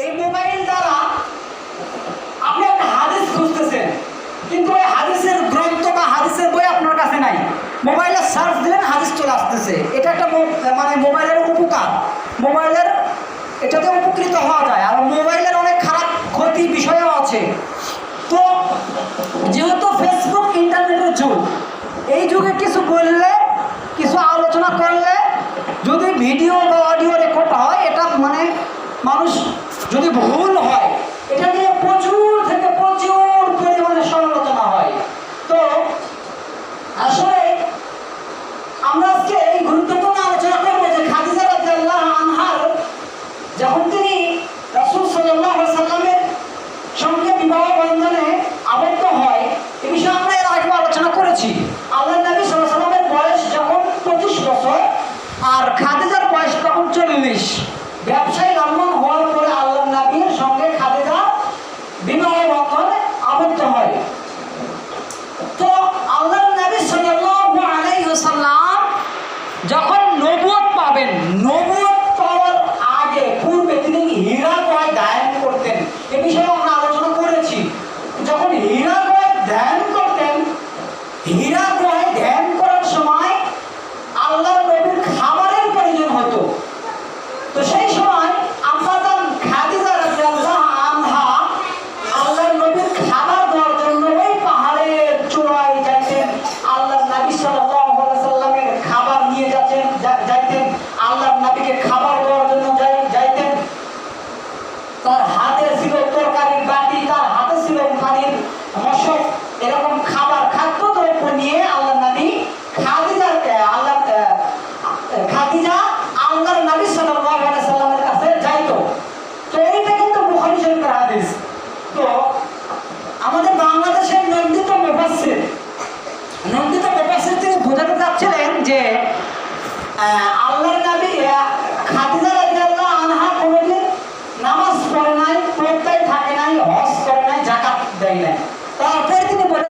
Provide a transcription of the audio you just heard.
এই মোবাইল দ্বারা আপনি একটা হাদিস খুঁজতেছেন, কিন্তু ওই হাদিসের গ্রন্থ বা হাদিসের বই আপনার কাছে নাই। মোবাইলে সার্চ দিলেন, হাদিস চলে আসতেছে। এটা একটা মানে মোবাইলের উপকার, মোবাইলের এটাতে উপকৃত হওয়া যায়। আর মোবাইলের অনেক খারাপ ক্ষতি বিষয়ও আছে। তো যেহেতু ফেসবুক ইন্টারনেটের যুগ, এই যুগে কিছু বললে, কিছু আলোচনা করলে যদি ভিডিও বা অডিও রেকর্ড হয়, এটা মানে মানুষ যদি ভুল হয়, এটা নিয়ে প্রচুর থেকে প্রচুর পরিমাণে সমালোচনা হয়। তো আসলে আমরা আজকে এই গুরুত্বপূর্ণ আলোচনা করবো যে খাদিজা রাদিয়াল্লাহু আনহার যখন তিনি রাসূল সাল্লাল্লাহু আলাইহি সাল্লামের সঙ্গে বিবাহ বন্ধনে আবদ্ধ হয়, এ বিষয়ে আমরা এর আগে আলোচনা করেছি। আল্লাহর নবী সাল্লাল্লাহু আলাইহি সাল্লামের বয়স যখন 25 বছর আর খাদিজার বয়স তখন 40। ব্যবসায়ী লম্বন হওয়ার পরে আল্লাহর নবীর সঙ্গে খাদিজা বিবাহ বন্ধনে আবদ্ধ হয়। তো আল্লাহর নবী সাল্লাল্লাহু আলাইহি ওয়াসাল্লাম যখন নবুয়ত পাবেন, নবুয়ত পাওয়ার আগে পূর্বে তিনি হীরা গয় ধ্যান করতেন। এ বিষয়ে আমরা আলোচনা করেছি। যখন হীরা গয় ধ্যান করতেন, হীরা গয় ধ্যান করার সময় আল্লাহর নবীর খাবারের প্রয়োজন হতো। তো সেই সময় আম্মাজান খাদিজা রাদিয়াল্লাহু আনহা আল্লাহর নবীর খাবার দেওয়ার জন্য ওই পাহাড়ের চূড়ায় যাইতেন। আল্লাহর নবী সাল্লাল্লাহু আলাইহি সাল্লামের খাবার নিয়ে যাইতেন, আল্লাহর নবীকে খাবার দেওয়ার জন্য যাইতেন। তার হাতে ছিল তরকারির বাটি, তার হাতে ছিল পানির মশক, এরকম খাবার খাদ্য দ্রব্য নিয়ে আল্লাহর নবী খাদিজা আল্লাহর নবী সাল্লাল্লাহু আলাইহি সাল্লামের কাছে যাইতো। তো এইটা কিন্তু বুখারী শরীফের হাদিস। তো আমাদের বাংলাদেশের নন্দিত মুফাসসির তিনি বোঝাতে চাচ্ছিলেন যে আল্লাহর নবী খাদিজা রাদিয়াল্লাহু আনহা কোনোদিন নামাজ পড়ে নাই, পর্দায় থাকে নাই, হজ করে নাই, যাকাত দেয় নাই। তারপর